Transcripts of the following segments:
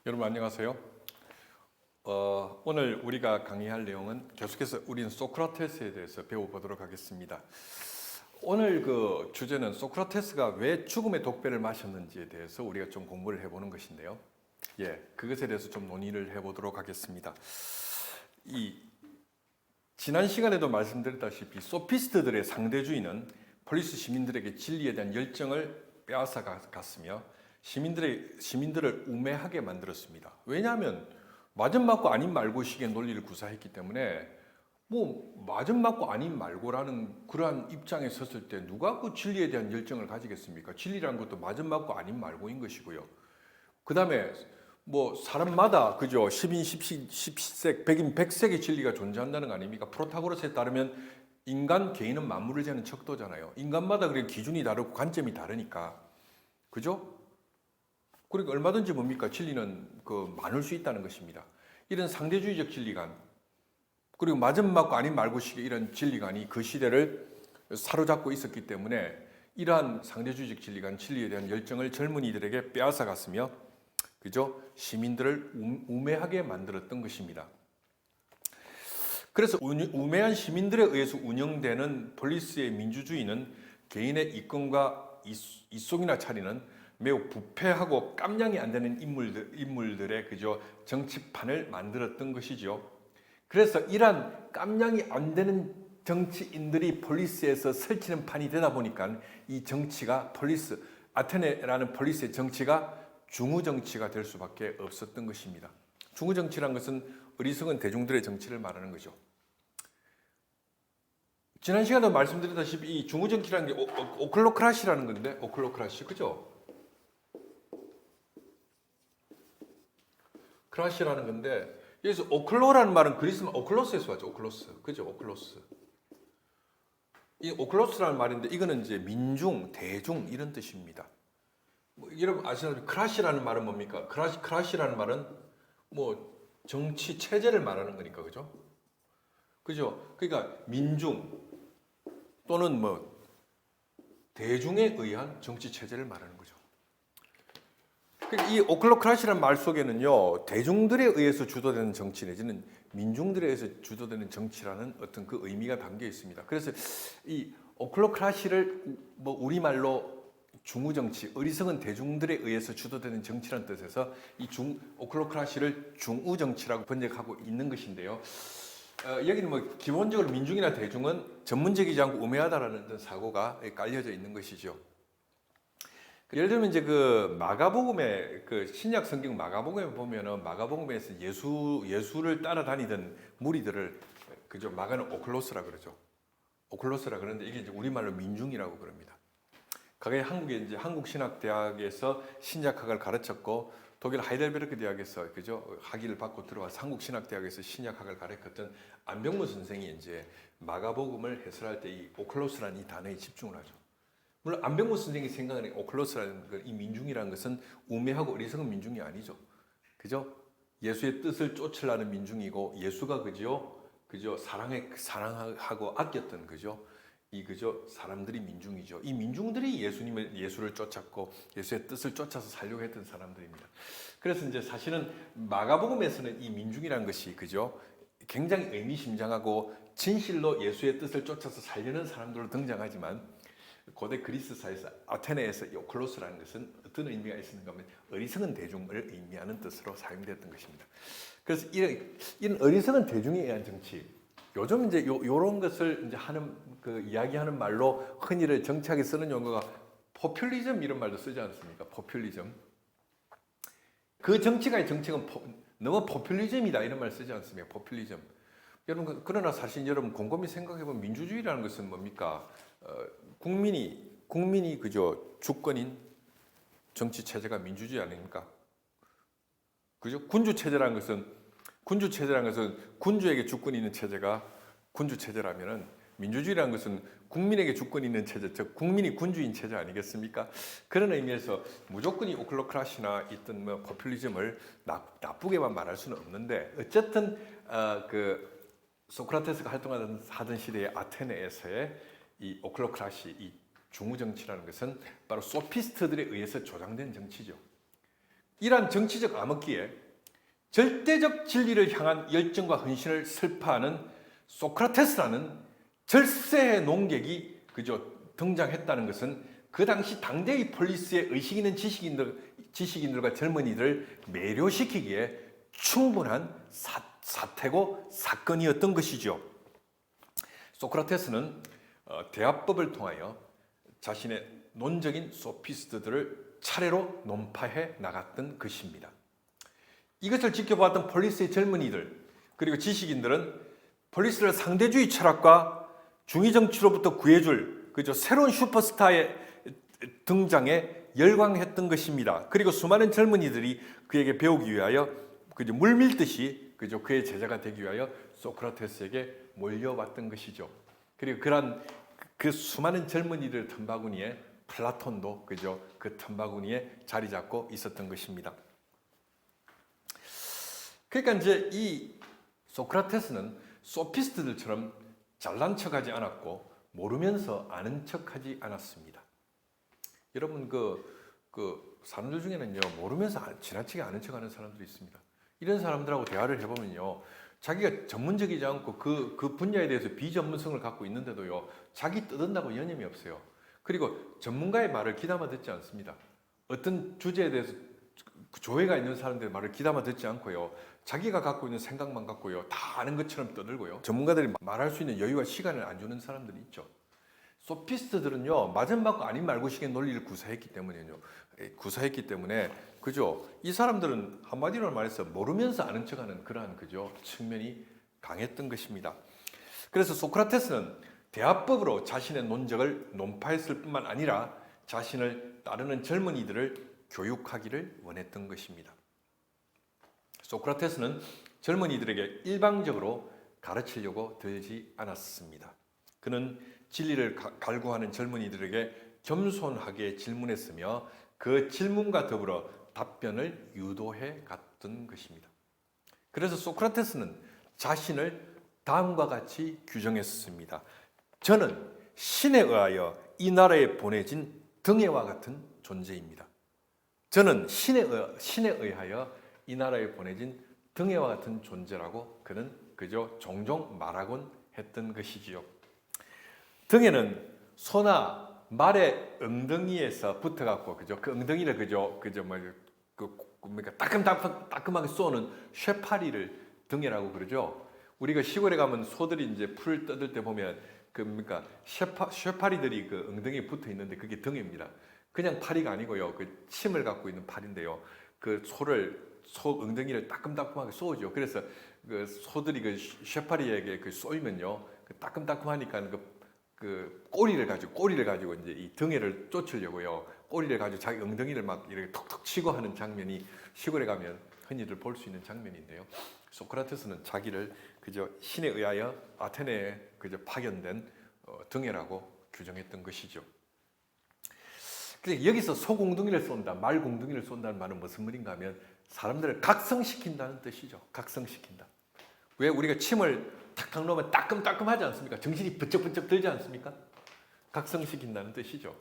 여러분 안녕하세요. 오늘 우리가 강의할 내용은 계속해서 우리는 소크라테스에 대해서 배워보도록 하겠습니다. 오늘 그 주제는 소크라테스가 왜 죽음의 독배를 마셨는지에 대해서 우리가 좀 공부를 해보는 것인데요. 그것에 대해서 좀 논의를 해보도록 하겠습니다. 지난 시간에도 말씀드렸다시피 소피스트들의 상대주의는 폴리스 시민들에게 진리에 대한 열정을 빼앗아 갔으며 시민들을 우매하게 만들었습니다. 왜냐하면 맞은 맞고 아닌 말고식의 논리를 구사했기 때문에 맞은 맞고 아닌 말고라는 그러한 입장에 섰을 때 누가 그 진리에 대한 열정을 가지겠습니까? 진리라는 것도 맞은 맞고 아닌 말고인 것이고요. 그 다음에 사람마다 그죠 10인 10색 100인 100색의 진리가 존재한다는 거 아닙니까? 프로타고라스에 따르면 인간 개인은 만물을 재는 척도잖아요. 인간마다 그런 기준이 다르고 관점이 다르니까 그죠? 그러니까 얼마든지 진리는 많을 수 있다는 것입니다. 이런 상대주의적 진리관 그리고 맞은 맞고 아닌 말고식의 이런 진리관이 그 시대를 사로잡고 있었기 때문에 이러한 상대주의적 진리관 진리에 대한 열정을 젊은이들에게 빼앗아 갔으며 그죠? 시민들을 우매하게 만들었던 것입니다. 그래서 우매한 시민들에 의해서 운영되는 폴리스의 민주주의는 개인의 이권과 이속이나 차리는 매우 부패하고 깜냥이 안 되는 인물들의 그저 정치판을 만들었던 것이죠. 그래서 이러한 깜냥이 안 되는 정치인들이 폴리스에서 설치는 판이 되다 보니까 이 정치가 아테네라는 폴리스의 정치가 중우 정치가 될 수밖에 없었던 것입니다. 중우 정치란 것은 어리석은 대중들의 정치를 말하는 거죠. 지난 시간에 말씀드렸다시피 이 중우 정치라는 게 오클로크라시라는 건데, 오클로크라시 그죠? 크라시라는 건데 여기서 오클로라는 말은 그리스말 오클로스에서 왔죠. 오클로스 그죠? 오클로스. 이 오클로스라는 말인데 이거는 이제 민중, 대중 이런 뜻입니다. 여러분 아시다시피 크라시라는 말은 뭡니까? 크라시라는 말은 정치 체제를 말하는 거니까 그죠? 그죠? 그러니까 민중 또는 대중에 의한 정치 체제를 말하는 거죠. 이 오클로크라시라는 말 속에는요 대중들에 의해서 주도되는 정치 내지는 민중들에 의해서 주도되는 정치라는 어떤 그 의미가 담겨 있습니다. 그래서 이 오클로크라시를 우리말로 중우정치, 어리석은 대중들에 의해서 주도되는 정치라는 뜻에서 이 오클로크라시를 중우정치라고 번역하고 있는 것인데요. 여기는 기본적으로 민중이나 대중은 전문적이지 않고 우매하다라는 사고가 깔려져 있는 것이죠. 예를 들면 이제 그 마가복음의 그 신약 성경 마가복음에 보면은 마가복음에서 예수를 따라다니던 무리들을 그죠? 마가는 오클로스라 그러죠. 오클로스라 그러는데 이게 이제 우리말로 민중이라고 그럽니다. 과거에 한국에 이제 한국신학대학에서 신약학을 가르쳤고 독일 하이델베르크 대학에서 그죠? 학위를 받고 들어와서 한국신학대학에서 신약학을 가르쳤던 안병무 선생이 이제 마가복음을 해설할 때 이 오클로스라는 이 단어에 집중을 하죠. 물론 안병무 선생이 생각하는 오클로스라는 이 민중이라는 것은 우매하고 어리석은 민중이 아니죠. 그죠? 예수의 뜻을 쫓으려는 민중이고 예수가 그죠? 사랑하고 아꼈던 그죠? 사람들이 민중이죠. 이 민중들이 예수를 쫓았고 예수의 뜻을 쫓아서 살려고 했던 사람들입니다. 그래서 이제 사실은 마가복음에서는 이 민중이라는 것이 그죠? 굉장히 의미심장하고 진실로 예수의 뜻을 쫓아서 살려는 사람들로 등장하지만 고대 그리스사에서 아테네에서 이 오클로스라는 것은 어떤 의미가 있었는가 하면 어리석은 대중을 의미하는 뜻으로 사용되었던 것입니다. 그래서 이런 어리석은 대중에 의한 정치, 요즘 이제 요런 것을 이제 이야기하는 말로 흔히를 정치하게 쓰는 용어가 포퓰리즘 이런 말도 쓰지 않습니까? 포퓰리즘. 그 정치가의 정책은 너무 포퓰리즘이다 이런 말 쓰지 않습니까? 포퓰리즘. 여러분 그러나 사실 여러분 곰곰이 생각해보면 민주주의라는 것은 뭡니까? 국민이 그저 주권인 정치 체제가 민주주의 아닙니까? 그죠? 군주 체제라는 것은 군주에게 주권이 있는 체제가 군주 체제라면은 민주주의라는 것은 국민에게 주권이 있는 체제, 즉 국민이 군주인 체제 아니겠습니까? 그런 의미에서 무조건 이 오클로크라시나 있던 포퓰리즘을 나쁘게만 말할 수는 없는데 어쨌든 소크라테스가 활동하던 시대의 아테네에서의 이 오클로크라시, 이 중우정치라는 것은 바로 소피스트들에 의해서 조장된 정치죠. 이러한 정치적 암흑기에 절대적 진리를 향한 열정과 헌신을 설파하는 소크라테스라는 절세의 농객이 그저 등장했다는 것은 그 당시 당대의 폴리스의 의식 있는 지식인들과 젊은이들을 매료시키기에 충분한 사태고 사건이었던 것이죠. 소크라테스는 대화법을 통하여 자신의 논적인 소피스트들을 차례로 논파해 나갔던 것입니다. 이것을 지켜보았던 폴리스의 젊은이들 그리고 지식인들은 폴리스를 상대주의 철학과 중의정치로부터 구해줄 그저 새로운 슈퍼스타의 등장에 열광했던 것입니다. 그리고 수많은 젊은이들이 그에게 배우기 위하여 그저 물밀듯이 그저 그의 제자가 되기 위하여 소크라테스에게 몰려왔던 것이죠. 그리고 그 수많은 젊은이들 틈바구니에 플라톤도 그저 그 틈바구니에 자리 잡고 있었던 것입니다. 그러니까 이제 이 소크라테스는 소피스트들처럼 잘난 척하지 않았고 모르면서 아는 척하지 않았습니다. 여러분 그 사람들 중에는요 모르면서 지나치게 아는 척하는 사람들이 있습니다. 이런 사람들하고 대화를 해보면요 자기가 전문적이지 않고 그 분야에 대해서 비전문성을 갖고 있는데도요 자기 떠든다고 여념이 없어요. 그리고 전문가의 말을 귀담아 듣지 않습니다. 어떤 주제에 대해서 조회가 있는 사람들의 말을 귀담아 듣지 않고요 자기가 갖고 있는 생각만 갖고요 다 아는 것처럼 떠들고요 전문가들이 말할 수 있는 여유와 시간을 안 주는 사람들이 있죠. 소피스트들은요 맞은 맞고 아닌 말고식의 논리를 구사했기 때문에 그죠 이 사람들은 한마디로 말해서 모르면서 아는 척하는 그러한 그죠 측면이 강했던 것입니다. 그래서 소크라테스는 대화법으로 자신의 논적을 논파했을 뿐만 아니라 자신을 따르는 젊은이들을 교육하기를 원했던 것입니다. 소크라테스는 젊은이들에게 일방적으로 가르치려고 들지 않았습니다. 그는 진리를 갈구하는 젊은이들에게 겸손하게 질문했으며 그 질문과 더불어 답변을 유도해 갔던 것입니다. 그래서 소크라테스는 자신을 다음과 같이 규정했습니다. 저는 신에 의하여 이 나라에 보내진 등해와 같은 존재입니다. 저는 신에 의하여 이 나라에 보내진 등해와 같은 존재라고 그는 그저 종종 말하곤 했던 것이지요. 등해는 소나 말의 엉덩이에서 붙어갖고 그죠 그 엉덩이를 따끔하게 쏘는 쇠파리를 등해라고 그러죠. 우리가 시골에 가면 소들이 이제 풀을 뜯을 때 보면 쇠파리들이 그 엉덩이에 붙어 있는데 그게 등해입니다. 그냥 파리가 아니고요. 그 침을 갖고 있는 파리인데요. 그 소 엉덩이를 따끔따끔하게 쏘죠. 그래서 그 소들이 그 쇠파리에게 쏘이면요. 그 따끔따끔하니까 그 꼬리를 가지고 이제 이 등해를 쫓으려고요. 꼬리를 가지고 자기 엉덩이를 막 이렇게 톡톡 치고 하는 장면이 시골에 가면 흔히들 볼 수 있는 장면인데요. 소크라테스는 자기를 그저 신에 의하여 아테네에 그저 파견된 등해라고 규정했던 것이죠. 그래서 여기서 소공둥이를 쏜다, 말공둥이를 쏜다는 말은 무슨 말인가 하면 사람들을 각성시킨다는 뜻이죠. 각성시킨다. 왜 우리가 침을 탁탁 놓으면 따끔따끔하지 않습니까? 정신이 번쩍번쩍 들지 않습니까? 각성시킨다는 뜻이죠.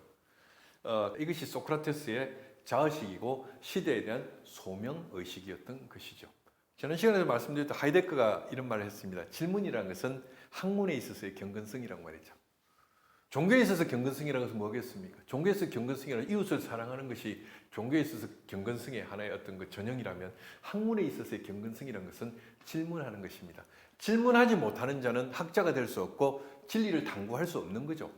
이것이 소크라테스의 자의식이고 시대에 대한 소명의식이었던 것이죠. 지난 시간에도 말씀드렸던 하이데거가 이런 말을 했습니다. 질문이라는 것은 학문에 있어서의 경건성이라고 말했죠. 종교에 있어서 경건성이라는 것은 뭐겠습니까? 종교에 있어서 경건성이란 이웃을 사랑하는 것이 종교에 있어서 경건성의 하나의 어떤 그 전형이라면 학문에 있어서의 경건성이라는 것은 질문하는 것입니다. 질문하지 못하는 자는 학자가 될 수 없고 진리를 탐구할 수 없는 거죠.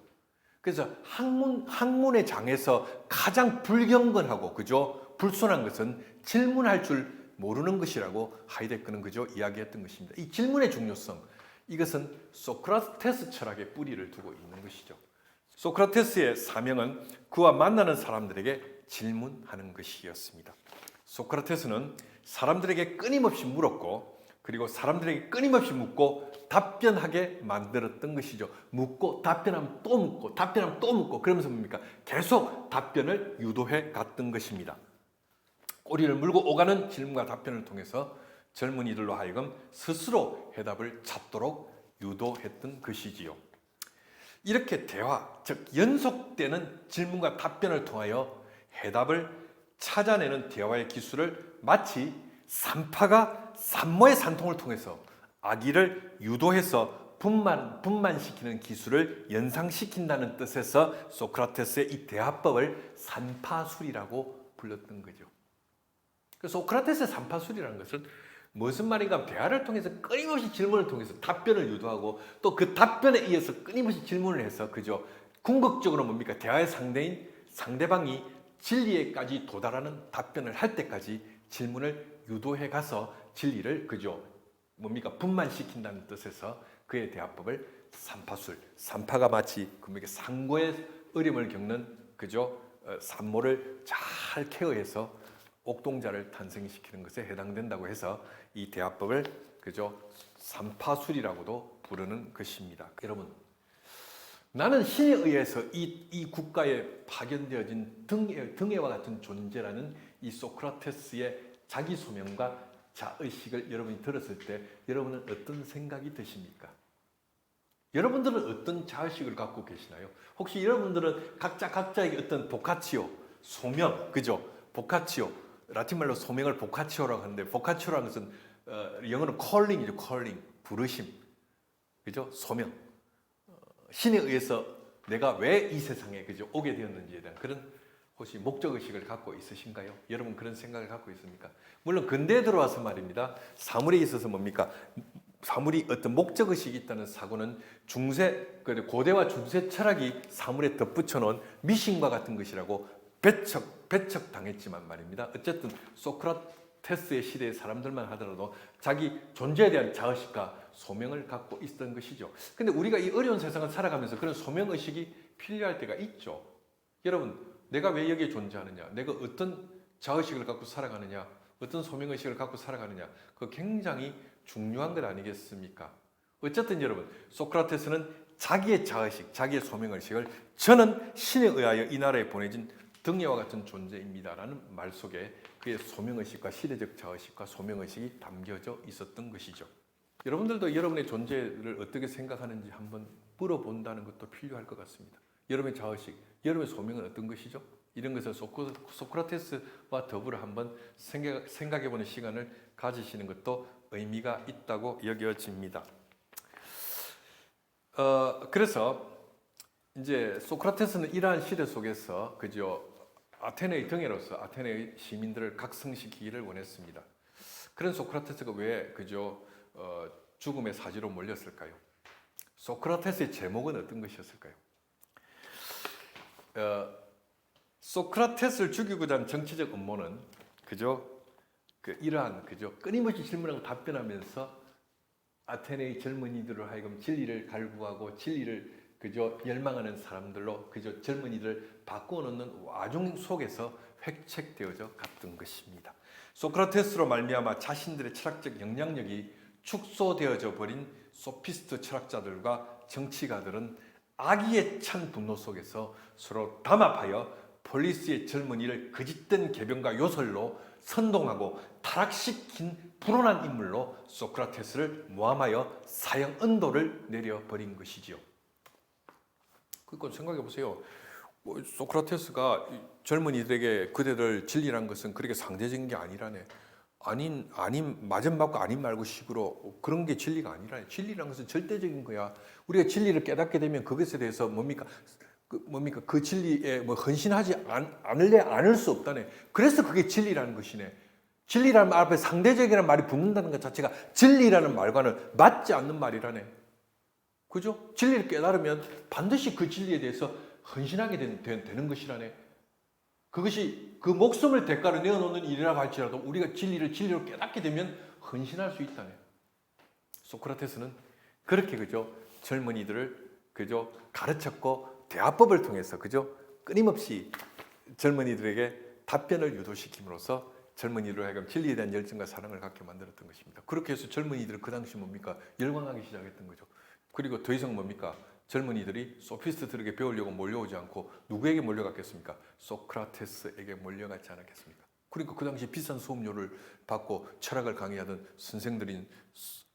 그래서 학문의 장에서 가장 불경건하고 그죠? 불손한 것은 질문할 줄 모르는 것이라고 하이데거는 그저 이야기했던 것입니다. 이 질문의 중요성, 이것은 소크라테스 철학의 뿌리를 두고 있는 것이죠. 소크라테스의 사명은 그와 만나는 사람들에게 질문하는 것이었습니다. 소크라테스는 사람들에게 끊임없이 물었고 그리고 사람들에게 끊임없이 묻고 답변하게 만들었던 것이죠. 묻고 답변하면 또 묻고 답변하면 또 묻고 그러면서 뭡니까? 계속 답변을 유도해 갔던 것입니다. 꼬리를 물고 오가는 질문과 답변을 통해서 젊은이들로 하여금 스스로 해답을 찾도록 유도했던 것이지요. 이렇게 대화, 즉 연속되는 질문과 답변을 통하여 해답을 찾아내는 대화의 기술을 마치 산파가 산모의 산통을 통해서 아기를 유도해서 분만시키는 기술을 연상시킨다는 뜻에서 소크라테스의 이 대화법을 산파술이라고 불렀던 거죠. 소크라테스의 산파술이라는 것은 무슨 말인가 대화를 통해서 끊임없이 질문을 통해서 답변을 유도하고 또 그 답변에 이어서 끊임없이 질문을 해서 그죠. 궁극적으로 뭡니까? 대화의 상대인 상대방이 진리에까지 도달하는 답변을 할 때까지 질문을 유도해 가서 진리를 그죠. 뭡니까? 분만시킨다는 뜻에서 그의 대화법을 산파술. 산파가 마치 상고의 어려움을 겪는 그죠. 산모를 잘 케어해서 옥동자를 탄생시키는 것에 해당된다고 해서 이 대화법을 그죠. 산파술이라고도 부르는 것입니다. 여러분, 나는 신에 의해서 이 국가에 파견되어진 등해와 같은 존재라는 이 소크라테스의 자기 소명과 자의식을 여러분이 들었을 때 여러분은 어떤 생각이 드십니까? 여러분들은 어떤 자의식을 갖고 계시나요? 혹시 여러분들은 각자에게 어떤 보카치오, 소명, 그죠? 보카치오, 라틴 말로 소명을 보카치오라고 하는데 보카치오라는 것은 영어로 calling이죠, calling, 부르심, 그죠? 소명. 신에 의해서 내가 왜 이 세상에 그죠 오게 되었는지에 대한 그런 혹시 목적 의식을 갖고 있으신가요? 여러분 그런 생각을 갖고 있습니까? 물론 근대에 들어와서 말입니다. 사물에 있어서 뭡니까? 사물이 어떤 목적 의식이 있다는 사고는 고대와 중세 철학이 사물에 덧붙여 놓은 미신과 같은 것이라고 배척 당했지만 말입니다. 어쨌든 소크라테스의 시대의 사람들만 하더라도 자기 존재에 대한 자의식과 소명을 갖고 있었던 것이죠. 근데 우리가 이 어려운 세상을 살아가면서 그런 소명의식이 필요할 때가 있죠. 여러분, 내가 왜 여기에 존재하느냐? 내가 어떤 자의식을 갖고 살아가느냐? 어떤 소명의식을 갖고 살아가느냐? 그거 굉장히 중요한 것 아니겠습니까? 어쨌든 여러분, 소크라테스는 자기의 자의식, 자기의 소명의식을 저는 신에 의하여 이 나라에 보내진 등해와 같은 존재입니다라는 말 속에 그의 소명의식과 시대적 자의식과 소명의식이 담겨져 있었던 것이죠. 여러분들도 여러분의 존재를 어떻게 생각하는지 한번 물어본다는 것도 필요할 것 같습니다. 여러분의 자의식, 여러분의 소명은 어떤 것이죠? 이런 것을 소크라테스와 더불어 한번 생각해보는 시간을 가지시는 것도 의미가 있다고 여겨집니다. 그래서 이제 소크라테스는 이러한 시대 속에서 그죠 아테네의 등해로서 아테네의 시민들을 각성시키기를 원했습니다. 그런 소크라테스가 왜 그죠 죽음의 사지로 몰렸을까요? 소크라테스의 제목은 어떤 것이었을까요? 소크라테스를 죽이고자 하는 정치적 음모는 그죠 이러한 그죠 끊임없이 질문하고 답변하면서 아테네의 젊은이들을 하여금 진리를 갈구하고 진리를 그저 열망하는 사람들로 그저 젊은이들을 바꾸어놓는 와중 속에서 획책되어져 갔던 것입니다. 소크라테스로 말미암아 자신들의 철학적 영향력이 축소되어져 버린 소피스트 철학자들과 정치가들은 악의에 찬 분노 속에서 서로 담합하여 폴리스의 젊은이를 거짓된 개변과 요설로 선동하고 타락시킨 불온한 인물로 소크라테스를 모함하여 사형 언도를 내려버린 것이지요. 그러니까 생각해 보세요. 소크라테스가 젊은이들에게 그대들 진리란 것은 그렇게 상대적인 게 아니라네. 아닌 맞은 맞고 아닌 말고 식으로 그런 게 진리가 아니라네. 진리란 것은 절대적인 거야. 우리가 진리를 깨닫게 되면 그것에 대해서 그 진리에 헌신하지 않을 수 없다네. 그래서 그게 진리라는 것이네. 진리라는 말 앞에 상대적이라는 말이 붙는다는 것 자체가 진리라는 말과는 맞지 않는 말이라네. 그죠? 진리를 깨달으면 반드시 그 진리에 대해서 헌신하게 되는 것이라네. 그것이 그 목숨을 대가로 내어놓는 일이라고 할지라도 우리가 진리로 깨닫게 되면 헌신할 수 있다네. 소크라테스는 그렇게 그죠? 젊은이들을 그죠? 가르쳤고 대화법을 통해서 그죠? 끊임없이 젊은이들에게 답변을 유도시킴으로써 젊은이들 하여금 진리에 대한 열정과 사랑을 갖게 만들었던 것입니다. 그렇게 해서 젊은이들은 그 당시 뭡니까? 열광하기 시작했던 거죠. 그리고 더 이상 뭡니까? 젊은이들이 소피스트들에게 배우려고 몰려오지 않고 누구에게 몰려갔겠습니까? 소크라테스에게 몰려갔지 않았겠습니까? 그러니까 그 당시 비싼 수업료를 받고 철학을 강의하던 선생들인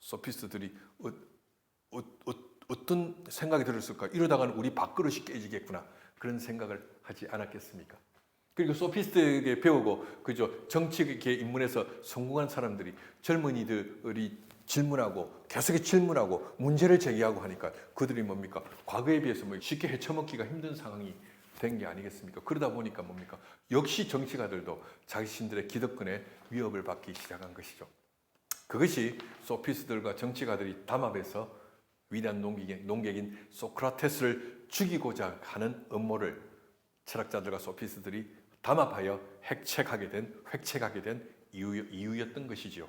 소피스트들이 어떤 생각이 들었을까? 이러다가는 우리 밥그릇이 깨지겠구나. 그런 생각을 하지 않았겠습니까? 그리고 소피스트에게 배우고 그죠 정치계 입문해서 성공한 사람들이 젊은이들이 질문하고 계속해서 질문하고 문제를 제기하고 하니까 그들이 뭡니까 과거에 비해서 뭐 쉽게 헤쳐먹기가 힘든 상황이 된 게 아니겠습니까? 그러다 보니까 뭡니까 역시 정치가들도 자신들의 기득권에 위협을 받기 시작한 것이죠. 그것이 소피스트들과 정치가들이 담합해서 위대한 농객인 소크라테스를 죽이고자 하는 음모를 철학자들과 소피스트들이 담합하여 획책하게 된 이유였던 것이지요.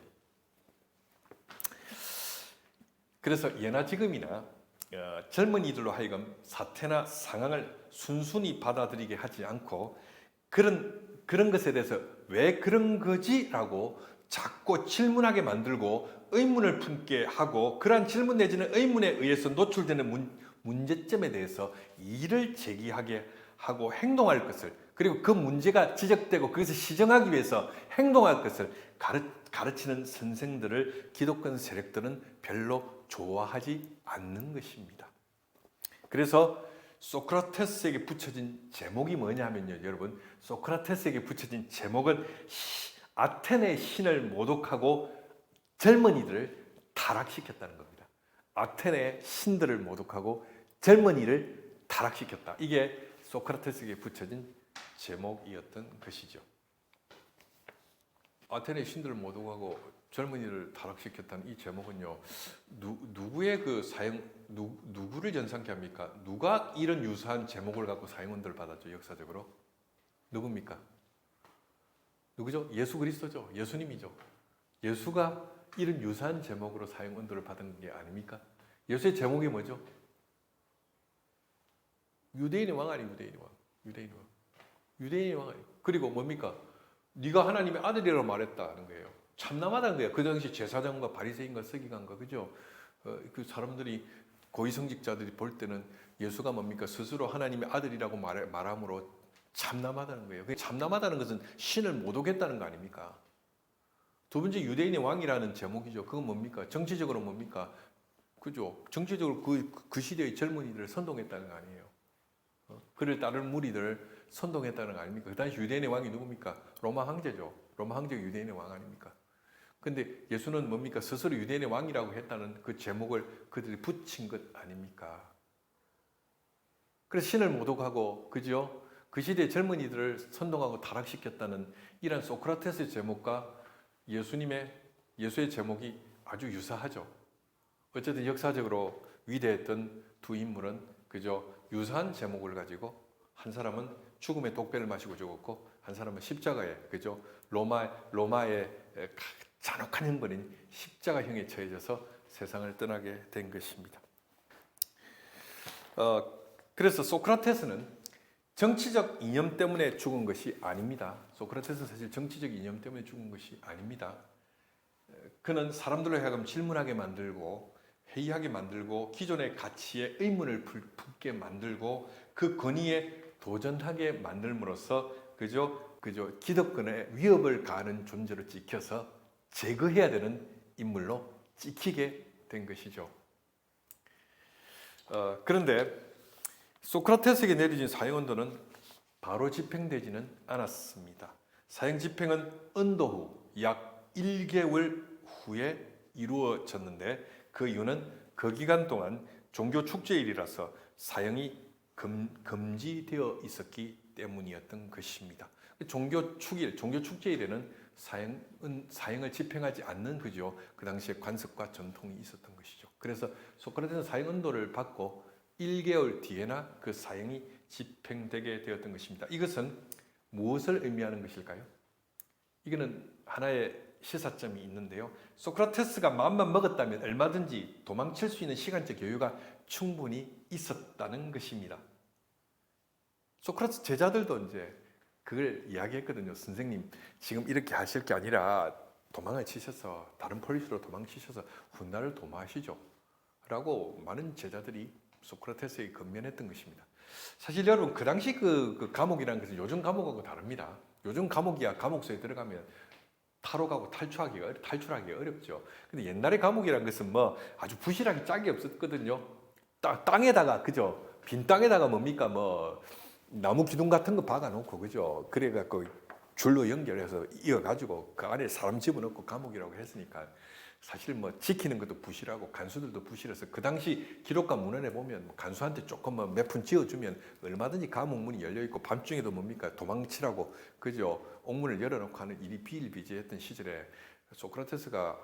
그래서 예나 지금이나 젊은이들로 하여금 사태나 상황을 순순히 받아들이게 하지 않고 그런 것에 대해서 왜 그런 거지라고 자꾸 질문하게 만들고 의문을 품게 하고 그러한 질문 내지는 의문에 의해서 노출되는 문제점에 대해서 이의를 제기하게 하고 행동할 것을 그리고 그 문제가 지적되고 그것을 시정하기 위해서 행동할 것을 가르치는 선생들을 기독권 세력들은 별로 좋아하지 않는 것입니다. 그래서 소크라테스에게 붙여진 제목이 뭐냐면요, 여러분. 소크라테스에게 붙여진 제목은 아테네 신을 모독하고 젊은이들을 타락시켰다는 겁니다. 아테네 신들을 모독하고 젊은이를 타락시켰다. 이게 소크라테스에게 붙여진 제목이었던 것이죠. 아테네 신들을 모독하고 젊은이를 타락시켰다는 이 제목은요, 누구의 그 누구를 연상케 합니까? 누가 이런 유사한 제목을 갖고 사형언도를 받았죠, 역사적으로? 누굽니까? 누구죠? 예수 그리스도죠. 예수님이죠. 예수가 이런 유사한 제목으로 사형언도를 받은 게 아닙니까? 예수의 제목이 뭐죠? 유대인의 왕 아니 유대인의 왕. 유대인의 왕 아니. 그리고 뭡니까? 네가 하나님의 아들이라고 말했다는 거예요. 참남하다는 거예요. 그 당시 제사장과 바리새인과 서기관과 그죠? 그 사람들이 고위성직자들이 볼 때는 예수가 뭡니까? 스스로 하나님의 아들이라고 말함으로 참남하다는 거예요. 참남하다는 것은 신을 모독했다는 거 아닙니까? 두 번째 유대인의 왕이라는 제목이죠. 그건 뭡니까? 정치적으로 뭡니까? 그죠? 정치적으로 그 시대의 젊은이들을 선동했다는 거 아니에요. 그를 따르는 무리들을 선동했다는 거 아닙니까? 그 당시 유대인의 왕이 누굽니까? 로마 황제죠. 로마 황제가 유대인의 왕 아닙니까? 근데 예수는 뭡니까? 스스로 유대인의 왕이라고 했다는 그 제목을 그들이 붙인 것 아닙니까? 그래서 신을 모독하고, 그죠? 그 시대의 젊은이들을 선동하고 타락시켰다는 이런 소크라테스의 제목과 예수의 제목이 아주 유사하죠. 어쨌든 역사적으로 위대했던 두 인물은 그죠? 유사한 제목을 가지고 한 사람은 죽음의 독배를 마시고 죽었고 한 사람은 십자가에 그죠? 로마의 잔혹한 형벌인 십자가형에 처해져서 세상을 떠나게 된 것입니다. 그래서 소크라테스는 정치적 이념 때문에 죽은 것이 아닙니다. 소크라테스는 사실 정치적 이념 때문에 죽은 것이 아닙니다. 그는 사람들로 하여금 질문하게 만들고 회의하게 만들고 기존의 가치에 의문을 품게 만들고 그 권위에 도전하게 만들므로써 그저 기득권의 위협을 가하는 존재로 찍혀서 제거해야 되는 인물로 찍히게 된 것이죠. 그런데 소크라테스에게 내려진 사형언도는 바로 집행되지는 않았습니다. 사형 집행은 언도 후 약 1개월 후에 이루어졌는데 그 이유는 그 기간 동안 종교 축제일이라서 사형이 금지되어 있었기 때문이었던 것입니다. 종교 축제일에는 사형을 집행하지 않는 그죠. 그 당시에 관습과 전통이 있었던 것이죠. 그래서 소크라테스는 사형 언도를 받고 1개월 뒤에나 그 사형이 집행되게 되었던 것입니다. 이것은 무엇을 의미하는 것일까요? 이거는 하나의 시사점이 있는데요. 소크라테스가 마음만 먹었다면 얼마든지 도망칠 수 있는 시간적 여유가 충분히 있었다는 것입니다. 소크라테스 제자들도 이제 그걸 이야기했거든요. 선생님, 지금 이렇게 하실 게 아니라 도망을 치셔서 다른 포리스로 도망치셔서 훗날을 도모하시죠. 라고 많은 제자들이 소크라테스에게 건면했던 것입니다. 사실 여러분 그 당시 그 감옥이라는 것은 요즘 감옥하고 다릅니다. 요즘 감옥이야 감옥소에 들어가면 탈옥하고 탈출하기 어렵죠. 근데 옛날의 감옥이라는 것은 뭐 아주 부실하게 짝이 없었거든요. 땅에다가 그죠? 빈 땅에다가 뭡니까 뭐 나무 기둥 같은 거 박아놓고 그죠? 그래갖고 줄로 연결해서 이어가지고 그 안에 사람 집어넣고 감옥이라고 했으니까 사실 뭐 지키는 것도 부실하고 간수들도 부실해서 그 당시 기록과 문헌에 보면 뭐 간수한테 조금 몇 푼 지어주면 얼마든지 감옥 문이 열려 있고 밤중에도 뭡니까 도망치라고 그죠? 옥문을 열어놓고 하는 일이 비일비재했던 시절에 소크라테스가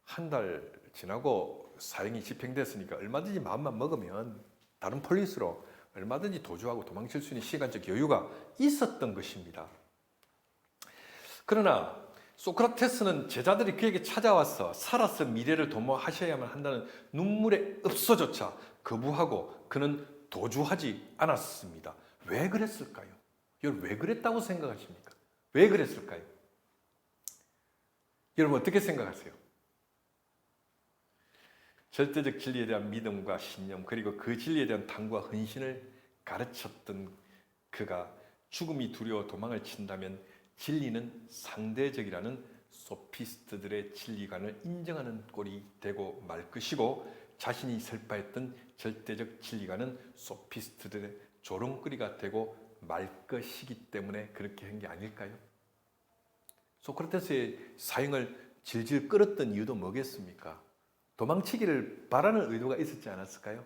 한 달 지나고 사형이 집행됐으니까 얼마든지 마음만 먹으면 다른 폴리스로 얼마든지 도주하고 도망칠 수 있는 시간적 여유가 있었던 것입니다. 그러나 소크라테스는 제자들이 그에게 찾아와서 살아서 미래를 도모하셔야만 한다는 눈물의 읍소조차 거부하고 그는 도주하지 않았습니다. 왜 그랬을까요? 여러분 왜 그랬다고 생각하십니까? 왜 그랬을까요? 여러분 어떻게 생각하세요? 절대적 진리에 대한 믿음과 신념 그리고 그 진리에 대한 탐구와 헌신을 가르쳤던 그가 죽음이 두려워 도망을 친다면 진리는 상대적이라는 소피스트들의 진리관을 인정하는 꼴이 되고 말 것이고 자신이 설파했던 절대적 진리관은 소피스트들의 조롱거리가 되고 말 것이기 때문에 그렇게 한 게 아닐까요? 소크라테스의 사형을 질질 끌었던 이유도 뭐겠습니까? 도망치기를 바라는 의도가 있었지 않았을까요?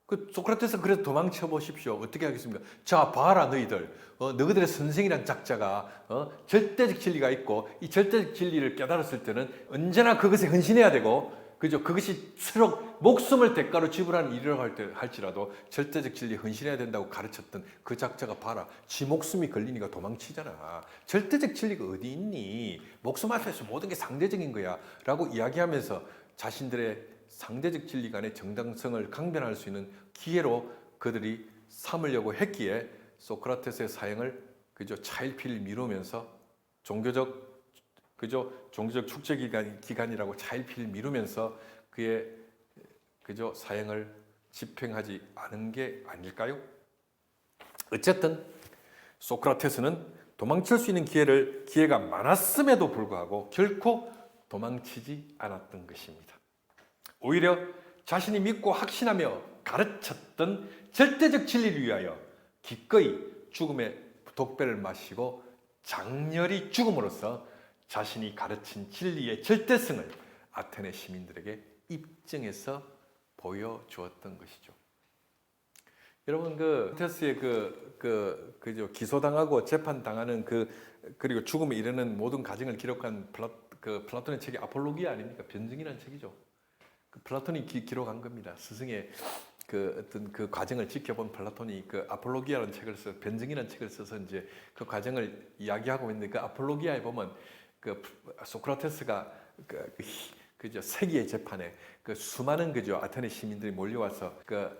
그 소크라테스가 그래서 도망쳐 보십시오. 어떻게 하겠습니까? 자, 봐라 너희들. 너희들의 선생이란 작자가 절대적 진리가 있고 이 절대적 진리를 깨달았을 때는 언제나 그것에 헌신해야 되고 그죠? 그것이 수록 목숨을 대가로 지불하는 일이라고 할지라도 절대적 진리에 헌신해야 된다고 가르쳤던 그 작자가 봐라. 지 목숨이 걸리니까 도망치잖아. 절대적 진리가 어디 있니? 목숨 앞에서 모든 게 상대적인 거야. 라고 이야기하면서 자신들의 상대적 진리 간의 정당성을 강변할 수 있는 기회로 그들이 삼으려고 했기에 소크라테스의 사형을 그저 차일피일 미루면서 종교적 축제 기간이라고 차일피일 미루면서 그의 그저 사형을 집행하지 않은 게 아닐까요? 어쨌든 소크라테스는 도망칠 수 있는 기회가 많았음에도 불구하고 결코 도망치지 않았던 것입니다. 오히려 자신이 믿고 확신하며 가르쳤던 절대적 진리를 위하여 기꺼이 죽음의 독배를 마시고 장렬히 죽음으로써 자신이 가르친 진리의 절대성을 아테네 시민들에게 입증해서 보여주었던 것이죠. 여러분 그 테스의 그저 기소당하고 재판당하는 그리고 죽음에 이르는 모든 과정을 기록한 플라톤의 책이 아폴로기아 아닙니까? 변증이라는 책이죠. 플라톤이 기록한 겁니다. 스승의 어떤 그 과정을 지켜본 플라톤이 그 아폴로기아라는 책을 써서 변증이라는 책을 써서 이제 그 과정을 이야기하고 있는데 그 아폴로기아에 보면 그 소크라테스가 그저 세기의 재판에 그 수많은 그저 아테네 시민들이 몰려와서 그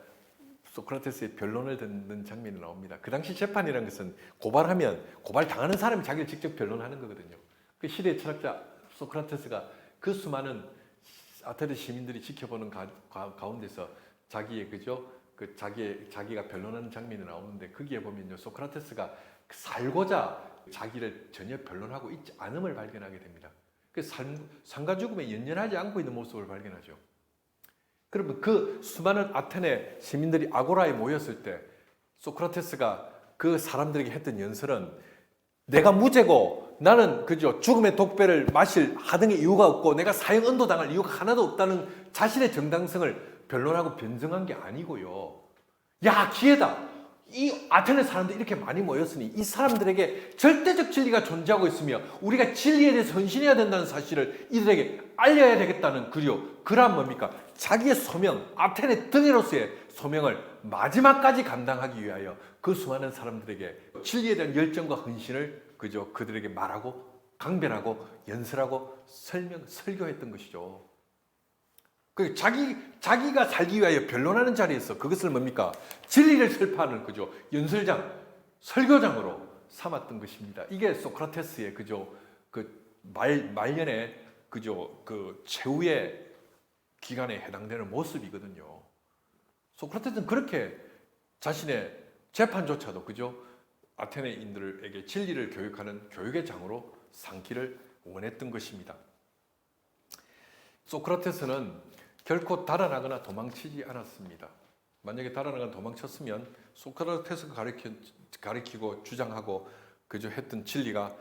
소크라테스의 변론을 듣는 장면이 나옵니다. 그 당시 재판이라는 것은 고발 당하는 사람이 자기를 직접 변론하는 거거든요. 그 시대의 철학자 소크라테스가 그 수많은 아테네 시민들이 지켜보는 가운데서 자기의 자기가 변론하는 장면이 나오는데 거기에 보면요 소크라테스가 살고자 자기를 전혀 변론하고 있지 않음을 발견하게 됩니다. 그 삶과 죽음에 연연하지 않고 있는 모습을 발견하죠. 그러면 그 수많은 아테네 시민들이 아고라에 모였을 때 소크라테스가 그 사람들에게 했던 연설은 내가 무죄고 나는 그저 죽음의 독배를 마실 하등의 이유가 없고 내가 사형 언도당할 이유가 하나도 없다는 자신의 정당성을 변론하고 변증한 게 아니고요. 야, 기회다. 이 아테네 사람들이 이렇게 많이 모였으니 이 사람들에게 절대적 진리가 존재하고 있으며 우리가 진리에 대해서 헌신해야 된다는 사실을 이들에게 알려야 되겠다는 그러한 뭡니까? 자기의 소명, 아테네 등에로서의 소명을 마지막까지 감당하기 위하여 그 수많은 사람들에게 진리에 대한 열정과 헌신을 그저 그들에게 말하고 강변하고 연설하고 설교했던 것이죠. 그 자기가 살기 위하여 변론하는 자리에서 그것을 뭡니까? 진리를 설파하는 그죠 연설장, 설교장으로 삼았던 것입니다. 이게 소크라테스의 그저 말년에 그저 그 최후의 기간에 해당되는 모습이거든요. 소크라테스는 그렇게 자신의 재판조차도 그죠 아테네인들에게 진리를 교육하는 교육의 장으로 삼기를 원했던 것입니다. 소크라테스는 결코 달아나거나 도망치지 않았습니다. 만약에 달아나가 도망쳤으면 소크라테스가 가리키고 주장하고 그저 했던 진리가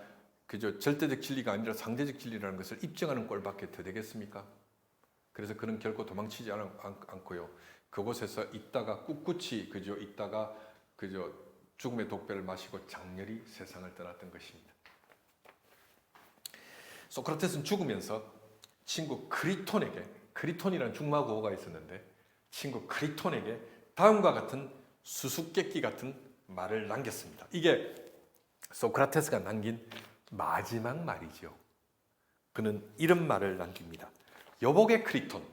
그저 절대적 진리가 아니라 상대적 진리라는 것을 입증하는 꼴밖에 더 되겠습니까? 그래서 그는 결코 도망치지 않고요. 그곳에서 있다가 꿋꿋이 그저 있다가 그저 죽음의 독배를 마시고 장렬히 세상을 떠났던 것입니다. 소크라테스는 죽으면서 친구 크리톤이라는 중마고가 있었는데 친구 크리톤에게 다음과 같은 수수께끼 같은 말을 남겼습니다. 이게 소크라테스가 남긴 마지막 말이죠. 그는 이런 말을 남깁니다. 여복의 크리톤.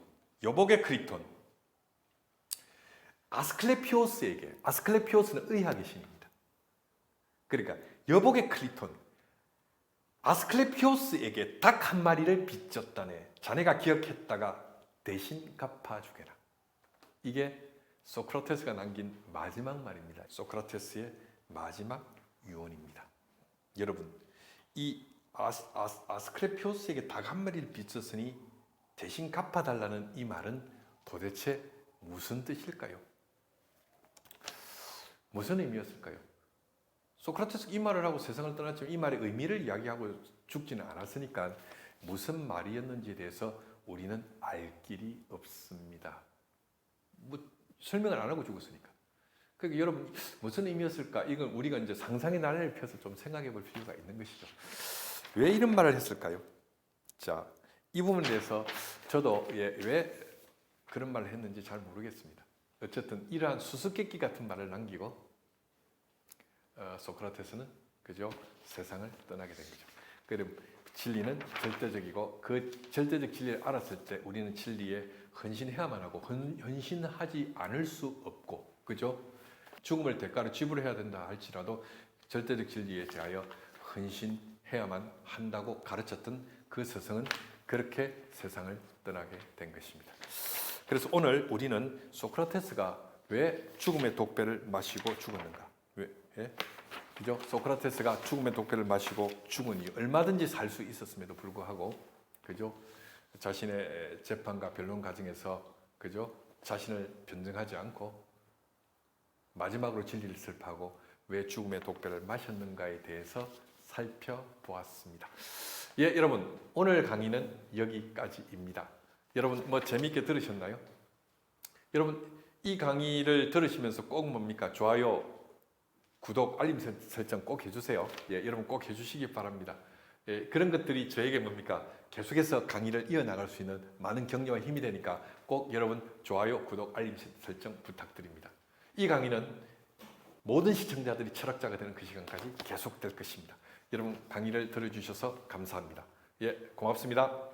아스클레피오스는 의학의 신입니다. 그러니까 여복의 크리톤, 아스클레피오스에게 닭 한 마리를 빚졌다네. 자네가 기억했다가 대신 갚아주게라. 이게 소크라테스가 남긴 마지막 말입니다. 소크라테스의 마지막 유언입니다. 여러분, 이 아스클레피오스에게 닭 한 마리를 빚졌으니 대신 갚아달라는 이 말은 도대체 무슨 뜻일까요? 무슨 의미였을까요? 소크라테스가 이 말을 하고 세상을 떠났지만 이 말의 의미를 이야기하고 죽지는 않았으니까 무슨 말이었는지에 대해서 우리는 알 길이 없습니다. 설명을 안 하고 죽었으니까. 그러니까 여러분 무슨 의미였을까? 이건 우리가 이제 상상의 나래를 펴서 좀 생각해 볼 필요가 있는 것이죠. 왜 이런 말을 했을까요? 자, 이 부분에 대해서 저도 왜 그런 말을 했는지 잘 모르겠습니다. 어쨌든 이러한 수수께끼 같은 말을 남기고 소크라테스는 그저 세상을 떠나게 된 거죠. 그럼 진리는 절대적이고 그 절대적 진리를 알았을 때 우리는 진리에 헌신해야만 하고 헌신하지 않을 수 없고, 그죠? 죽음을 대가로 지불해야 된다 할지라도 절대적 진리에 대하여 헌신해야만 한다고 가르쳤던 그 스승은 그렇게 세상을 떠나게 된 것입니다. 그래서 오늘 우리는 소크라테스가 왜 죽음의 독배를 마시고 죽었는가? 그죠? 소크라테스가 죽음의 독배를 마시고 죽으니 얼마든지 살 수 있었음에도 불구하고, 그죠? 자신의 재판과 변론 과정에서, 그죠? 자신을 변증하지 않고 마지막으로 진리를 설파하고 왜 죽음의 독배를 마셨는가에 대해서 살펴보았습니다. 예, 여러분, 오늘 강의는 여기까지입니다. 여러분 재미있게 들으셨나요? 여러분 이 강의를 들으시면서 꼭 뭡니까? 좋아요, 구독, 알림 설정 꼭 해주세요. 예, 여러분 꼭 해주시기 바랍니다. 예, 그런 것들이 저에게 뭡니까? 계속해서 강의를 이어나갈 수 있는 많은 격려와 힘이 되니까 꼭 여러분 좋아요, 구독, 알림 설정 부탁드립니다. 이 강의는 모든 시청자들이 철학자가 되는 그 시간까지 계속될 것입니다. 여러분 강의를 들어주셔서 감사합니다. 예, 고맙습니다.